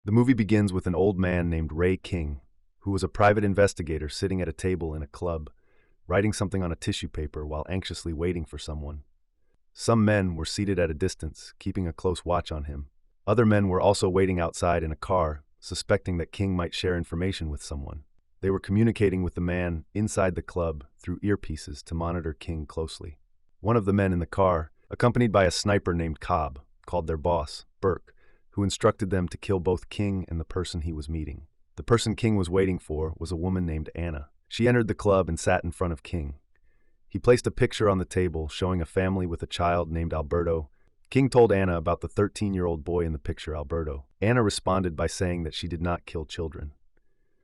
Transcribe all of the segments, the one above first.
The movie begins with an old man named Ray King, who was a private investigator sitting at a table in a club, writing something on a tissue paper while anxiously waiting for someone. Some men were seated at a distance, keeping a close watch on him. Other men were also waiting outside in a car, suspecting that King might share information with someone. They were communicating with the man inside the club through earpieces to monitor King closely. One of the men in the car, accompanied by a sniper named Cobb, called their boss, Burke, who instructed them to kill both King and the person he was meeting. The person King was waiting for was a woman named Anna. She entered the club and sat in front of King. He placed a picture on the table showing a family with a child named Alberto. King told Anna about the 13-year-old boy in the picture, Alberto. Anna responded by saying that she did not kill children.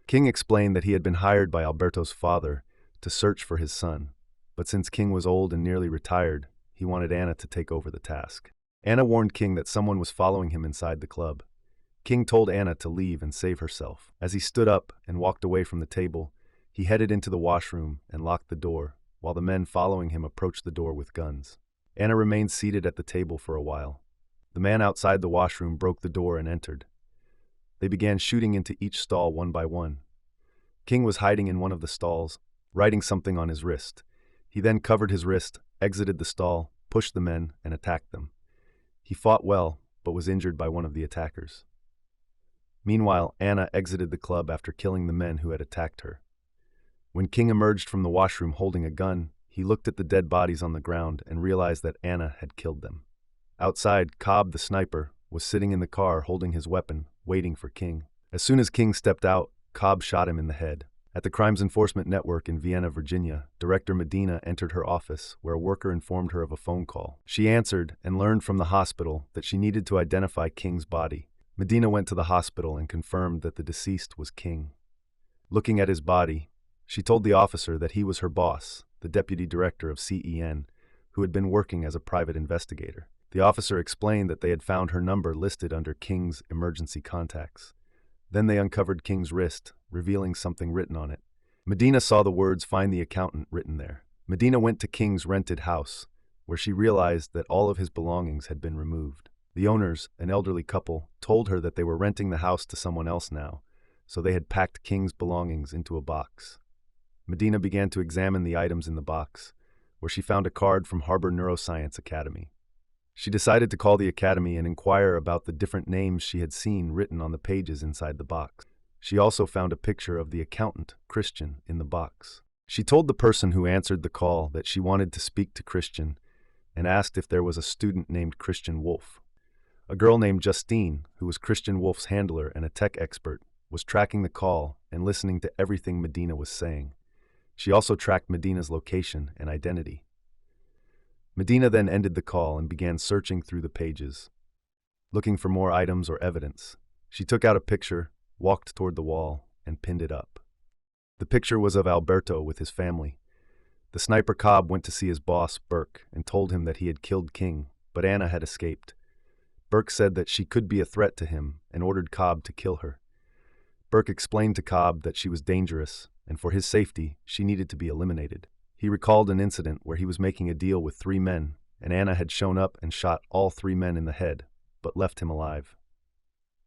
King explained that he had been hired by Alberto's father to search for his son, but since King was old and nearly retired, he wanted Anna to take over the task. Anna warned King that someone was following him inside the club. King told Anna to leave and save herself. As he stood up and walked away from the table, he headed into the washroom and locked the door, while the men following him approached the door with guns. Anna remained seated at the table for a while. The man outside the washroom broke the door and entered. They began shooting into each stall one by one. King was hiding in one of the stalls, writing something on his wrist. He then covered his wrist, exited the stall, pushed the men, and attacked them. He fought well, but was injured by one of the attackers. Meanwhile, Anna exited the club after killing the men who had attacked her. When King emerged from the washroom holding a gun, he looked at the dead bodies on the ground and realized that Anna had killed them. Outside, Cobb, the sniper, was sitting in the car holding his weapon, waiting for King. As soon as King stepped out, Cobb shot him in the head. At the Crimes Enforcement Network in Vienna, Virginia, Director Medina entered her office, where a worker informed her of a phone call. She answered and learned from the hospital that she needed to identify King's body. Medina went to the hospital and confirmed that the deceased was King. Looking at his body, she told the officer that he was her boss, the deputy director of CEN, who had been working as a private investigator. The officer explained that they had found her number listed under King's emergency contacts. Then they uncovered King's wrist, revealing something written on it. Medina saw the words "Find the accountant" written there. Medina went to King's rented house, where she realized that all of his belongings had been removed. The owners, an elderly couple, told her that they were renting the house to someone else now, so they had packed King's belongings into a box. Medina began to examine the items in the box, where she found a card from Harbor Neuroscience Academy. She decided to call the academy and inquire about the different names she had seen written on the pages inside the box. She also found a picture of the accountant, Christian, in the box. She told the person who answered the call that she wanted to speak to Christian and asked if there was a student named Christian Wolf. A girl named Justine, who was Christian Wolf's handler and a tech expert, was tracking the call and listening to everything Medina was saying. She also tracked Medina's location and identity. Medina then ended the call and began searching through the pages, looking for more items or evidence. She took out a picture, walked toward the wall, and pinned it up. The picture was of Alberto with his family. The sniper Cobb went to see his boss, Burke, and told him that he had killed King, but Anna had escaped. Burke said that she could be a threat to him and ordered Cobb to kill her. Burke explained to Cobb that she was dangerous, and for his safety, she needed to be eliminated. He recalled an incident where he was making a deal with 3 men, and Anna had shown up and shot all 3 men in the head, but left him alive.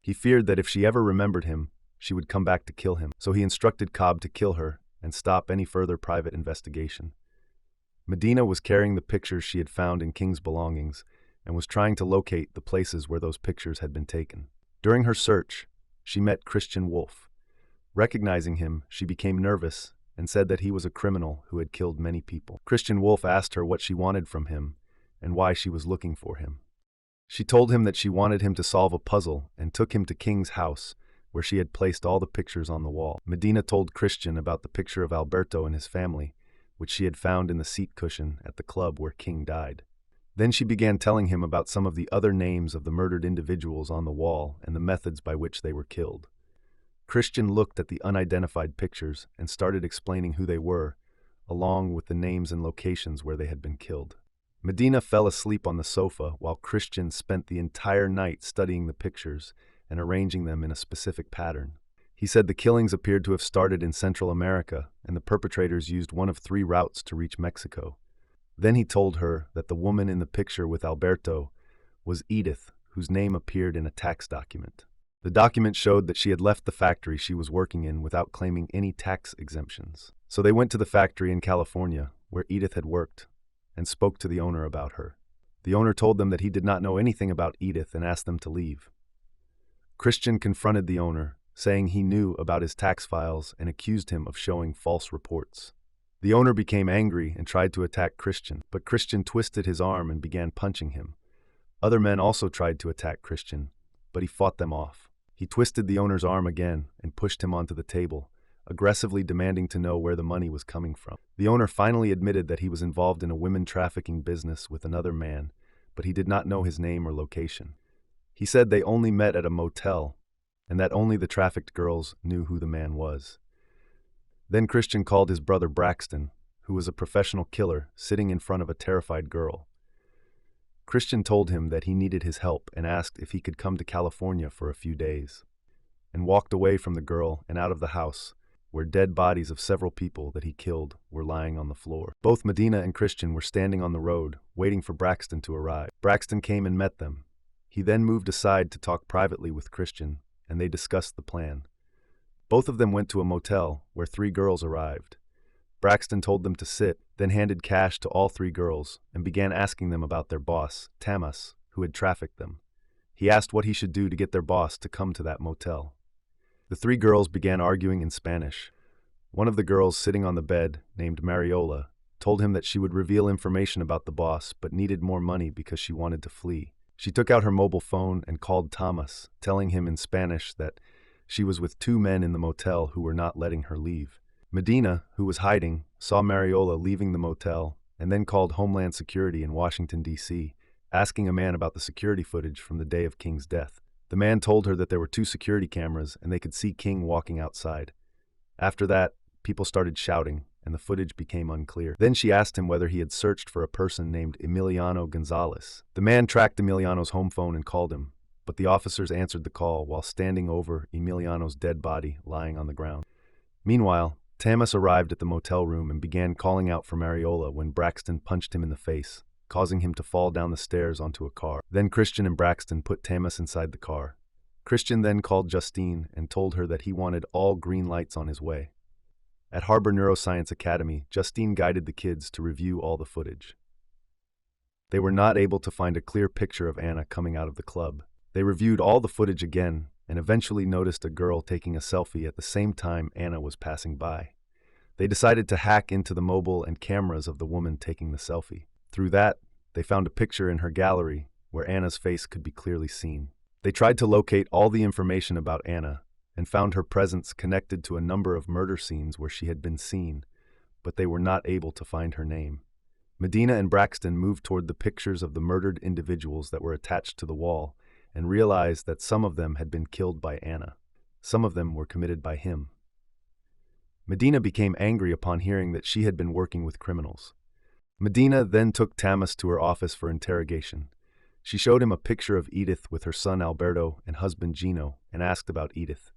He feared that if she ever remembered him, she would come back to kill him, so he instructed Cobb to kill her and stop any further private investigation. Medina was carrying the pictures she had found in King's belongings and was trying to locate the places where those pictures had been taken. During her search, she met Christian Wolf. Recognizing him, she became nervous and said that he was a criminal who had killed many people. Christian Wolf asked her what she wanted from him and why she was looking for him. She told him that she wanted him to solve a puzzle and took him to King's house, where she had placed all the pictures on the wall. Medina told Christian about the picture of Alberto and his family, which she had found in the seat cushion at the club where King died. Then she began telling him about some of the other names of the murdered individuals on the wall and the methods by which they were killed. Christian looked at the unidentified pictures and started explaining who they were, along with the names and locations where they had been killed. Medina fell asleep on the sofa while Christian spent the entire night studying the pictures and arranging them in a specific pattern. He said the killings appeared to have started in Central America, and the perpetrators used one of 3 routes to reach Mexico. Then he told her that the woman in the picture with Alberto was Edith, whose name appeared in a tax document. The document showed that she had left the factory she was working in without claiming any tax exemptions. So they went to the factory in California, where Edith had worked, and spoke to the owner about her. The owner told them that he did not know anything about Edith and asked them to leave. Christian confronted the owner, saying he knew about his tax files and accused him of showing false reports. The owner became angry and tried to attack Christian, but Christian twisted his arm and began punching him. Other men also tried to attack Christian, but he fought them off. He twisted the owner's arm again and pushed him onto the table, aggressively demanding to know where the money was coming from. The owner finally admitted that he was involved in a women trafficking business with another man, but he did not know his name or location. He said they only met at a motel, and that only the trafficked girls knew who the man was. Then Christian called his brother Braxton, who was a professional killer, sitting in front of a terrified girl. Christian told him that he needed his help and asked if he could come to California for a few days, and walked away from the girl and out of the house, where dead bodies of several people that he killed were lying on the floor. Both Medina and Christian were standing on the road, waiting for Braxton to arrive. Braxton came and met them. He then moved aside to talk privately with Christian, and they discussed the plan. Both of them went to a motel, where 3 girls arrived. Braxton told them to sit, then handed cash to all 3 girls, and began asking them about their boss, Tamas, who had trafficked them. He asked what he should do to get their boss to come to that motel. The 3 girls began arguing in Spanish. One of the girls sitting on the bed, named Mariola, told him that she would reveal information about the boss but needed more money because she wanted to flee. She took out her mobile phone and called Thomas, telling him in Spanish that she was with 2 men in the motel who were not letting her leave. Medina, who was hiding, saw Mariola leaving the motel and then called Homeland Security in Washington, D.C., asking a man about the security footage from the day of King's death. The man told her that there were 2 security cameras and they could see King walking outside. After that, people started shouting, and the footage became unclear. Then she asked him whether he had searched for a person named Emiliano Gonzalez. The man tracked Emiliano's home phone and called him, but the officers answered the call while standing over Emiliano's dead body lying on the ground. Meanwhile, Tamas arrived at the motel room and began calling out for Mariola when Braxton punched him in the face, causing him to fall down the stairs onto a car. Then Christian and Braxton put Tamas inside the car. Christian then called Justine and told her that he wanted all green lights on his way. At Harbor Neuroscience Academy, Justine guided the kids to review all the footage. They were not able to find a clear picture of Anna coming out of the club. They reviewed all the footage again and eventually noticed a girl taking a selfie at the same time Anna was passing by. They decided to hack into the mobile and cameras of the woman taking the selfie. Through that, they found a picture in her gallery where Anna's face could be clearly seen. They tried to locate all the information about Anna and found her presence connected to a number of murder scenes where she had been seen, but they were not able to find her name. Medina and Braxton moved toward the pictures of the murdered individuals that were attached to the wall and realized that some of them had been killed by Anna. Some of them were committed by him. Medina became angry upon hearing that she had been working with criminals. Medina then took Tamas to her office for interrogation. She showed him a picture of Edith with her son Alberto and husband Gino and asked about Edith.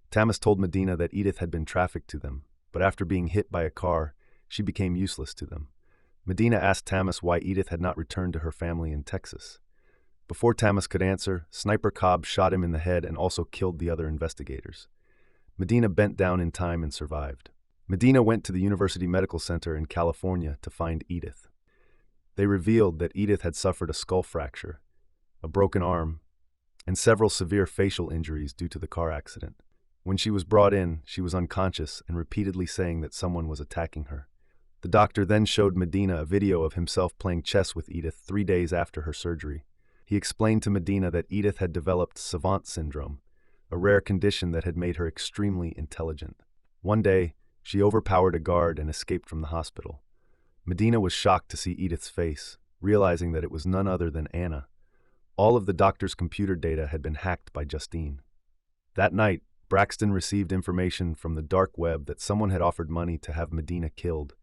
Tamas told Medina that Edith had been trafficked to them, but after being hit by a car, she became useless to them. Medina asked Tamas why Edith had not returned to her family in Texas. Before Tamas could answer, Sniper Cobb shot him in the head and also killed the other investigators. Medina bent down in time and survived. Medina went to the University Medical Center in California to find Edith. They revealed that Edith had suffered a skull fracture, a broken arm, and several severe facial injuries due to the car accident. When she was brought in, she was unconscious and repeatedly saying that someone was attacking her. The doctor then showed Medina a video of himself playing chess with Edith 3 days after her surgery. He explained to Medina that Edith had developed savant syndrome, a rare condition that had made her extremely intelligent. One day, she overpowered a guard and escaped from the hospital. Medina was shocked to see Edith's face, realizing that it was none other than Anna. All of the doctor's computer data had been hacked by Justine. That night, Braxton received information from the dark web that someone had offered money to have Medina killed.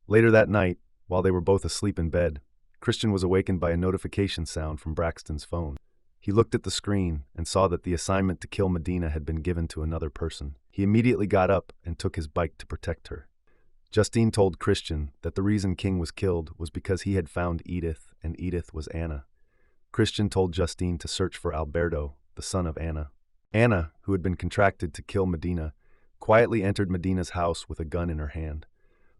Later that night, while they were both asleep in bed, Christian was awakened by a notification sound from Braxton's phone. He looked at the screen and saw that the assignment to kill Medina had been given to another person. He immediately got up and took his bike to protect her. Justine told Christian that the reason King was killed was because he had found Edith, and Edith was Anna. Christian told Justine to search for Alberto, the son of Anna. Anna, who had been contracted to kill Medina, quietly entered Medina's house with a gun in her hand.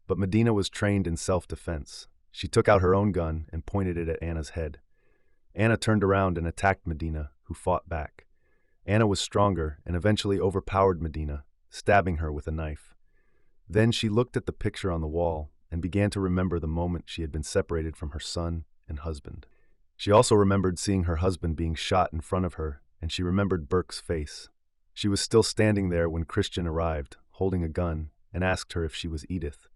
But Medina was trained in self-defense. She took out her own gun and pointed it at Anna's head. Anna turned around and attacked Medina, who fought back. Anna was stronger and eventually overpowered Medina, stabbing her with a knife. Then she looked at the picture on the wall and began to remember the moment she had been separated from her son and husband. She also remembered seeing her husband being shot in front of her, and she remembered Burke's face. She was still standing there when Christian arrived, holding a gun, and asked her if she was Edith.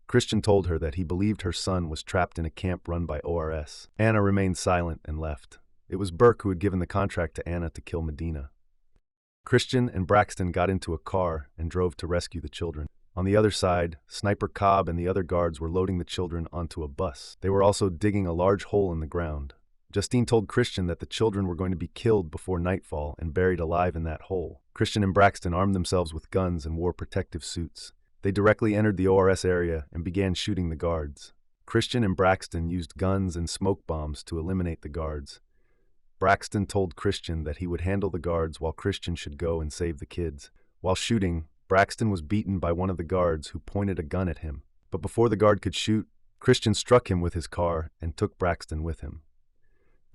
Christian told her that he believed her son was trapped in a camp run by ORS. Anna remained silent and left. It was Burke who had given the contract to Anna to kill Medina. Christian and Braxton got into a car and drove to rescue the children. On the other side, Sniper Cobb and the other guards were loading the children onto a bus. They were also digging a large hole in the ground. Justine told Christian that the children were going to be killed before nightfall and buried alive in that hole. Christian and Braxton armed themselves with guns and wore protective suits. They directly entered the ORS area and began shooting the guards. Christian and Braxton used guns and smoke bombs to eliminate the guards. Braxton told Christian that he would handle the guards while Christian should go and save the kids. While shooting, Braxton was beaten by one of the guards who pointed a gun at him. But before the guard could shoot, Christian struck him with his car and took Braxton with him.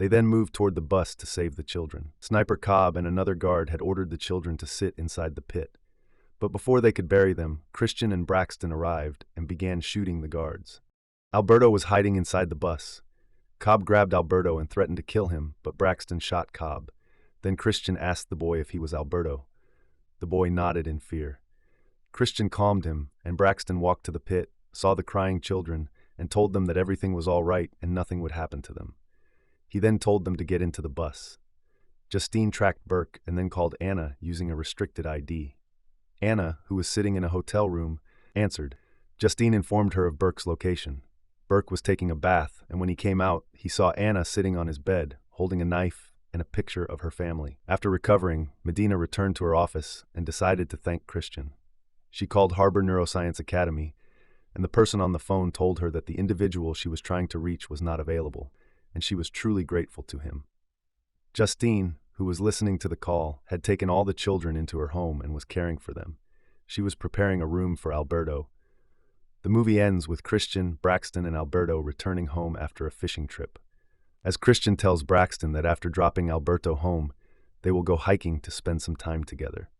They then moved toward the bus to save the children. Sniper Cobb and another guard had ordered the children to sit inside the pit. But before they could bury them, Christian and Braxton arrived and began shooting the guards. Alberto was hiding inside the bus. Cobb grabbed Alberto and threatened to kill him, but Braxton shot Cobb. Then Christian asked the boy if he was Alberto. The boy nodded in fear. Christian calmed him, and Braxton walked to the pit, saw the crying children, and told them that everything was all right and nothing would happen to them. He then told them to get into the bus. Justine tracked Burke and then called Anna using a restricted ID. Anna, who was sitting in a hotel room, answered. Justine informed her of Burke's location. Burke was taking a bath, and when he came out, he saw Anna sitting on his bed, holding a knife and a picture of her family. After recovering, Medina returned to her office and decided to thank Christian. She called Harbor Neuroscience Academy, and the person on the phone told her that the individual she was trying to reach was not available, and she was truly grateful to him. Justine, who was listening to the call, had taken all the children into her home and was caring for them. She was preparing a room for Alberto. The movie ends with Christian, Braxton, and Alberto returning home after a fishing trip. As Christian tells Braxton that after dropping Alberto home, they will go hiking to spend some time together.